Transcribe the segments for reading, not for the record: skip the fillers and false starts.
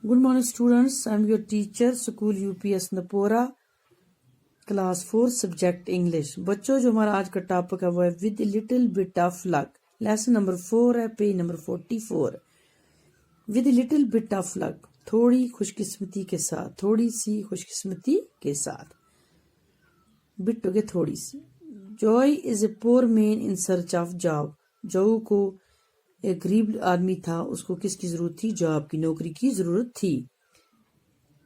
Good morning students, I am your teacher, School UPS Napora, Class 4, Subject English. बच्चों जो हमारा आज का टॉपिक है वो है With a little bit of luck. Lesson number 4 है, page number 44. With a little bit of luck. थोड़ी खुशकिस्मती के साथ, थोड़ी सी खुशकिस्मती के साथ. Bit हो गया थोड़ी सी. Joy is a poor man in search of job. जो को एक गरीब आदमी था, उसको किसकी जरूरत थी? जॉब की, नौकरी की जरूरत थी.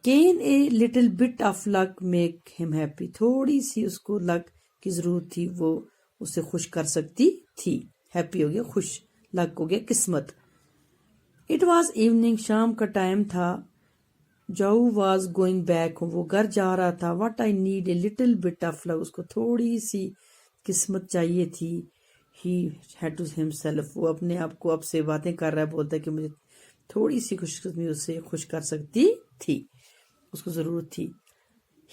Can a little bit of luck make him happy? थोड़ी सी उसको लक की जरूरत थी, वो उसे खुश कर सकती थी. हैप्पी हो गया खुश, लक हो गया किस्मत. It was evening, शाम का टाइम था. Joe was going back home, वो घर जा रहा था. What I need a little bit of luck, उसको थोड़ी सी किस्मत चाहिए थी. He had to himself, वो अपने आप को अब से बातें कर रहा है, बोलता है कि मुझे थोड़ी सी खुशकिस्मती उससे खुश कर सकती थी, उसको जरूरत थी.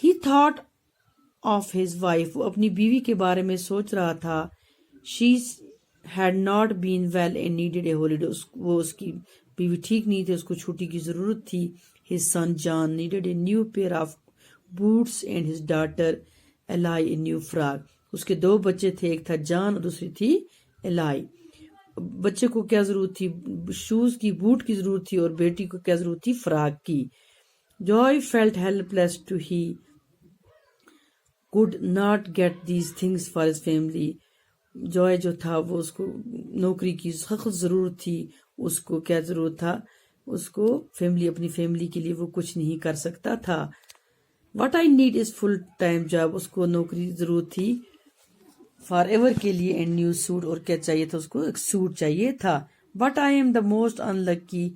He thought of his wife, वो अपनी बीवी के बारे में सोच रहा था. She had not been well and needed a holiday, वो उसकी बीवी ठीक नहीं थी, उसको छुट्टी की जरूरत थी. His son John needed a new pair of boots and his daughter Eli a new frock. उसके दो बच्चे थे, एक था जॉन और दूसरी थी एलाई. बच्चे को क्या जरूरत थी? शूज की, बूट की जरूरत थी, और बेटी को क्या जरूरत थी? फ्रॉक की. Joy felt helpless to he could not get these things for his family. Joy जो था वो उसको नौकरी की सख्त जरूरत थी, उसको क्या जरूरत था? उसको फैमिली, अपनी फैमिली के लिए वो कुछ नहीं कर सकता था. What I need is full time job, उसको नौकरी जरूरत थी फॉर एवर के लिए. एंड न्यू सूट, और क्या चाहिए था उसको? एक सूट चाहिए था. But I am the most unlucky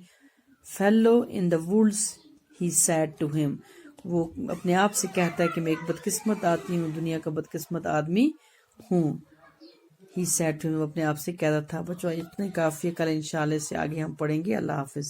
fellow in the woods, he said to him. वो अपने आप से कहता है कि मैं एक बदकिस्मत आदमी हूँ, दुनिया का बदकिस्मत आदमी हूँ. ही सैड टू हिम, अपने आप से कहता था. बच्चों इतने काफी, कल इंशाल्लाह से आगे हम पढ़ेंगे. अल्लाह हाफिज.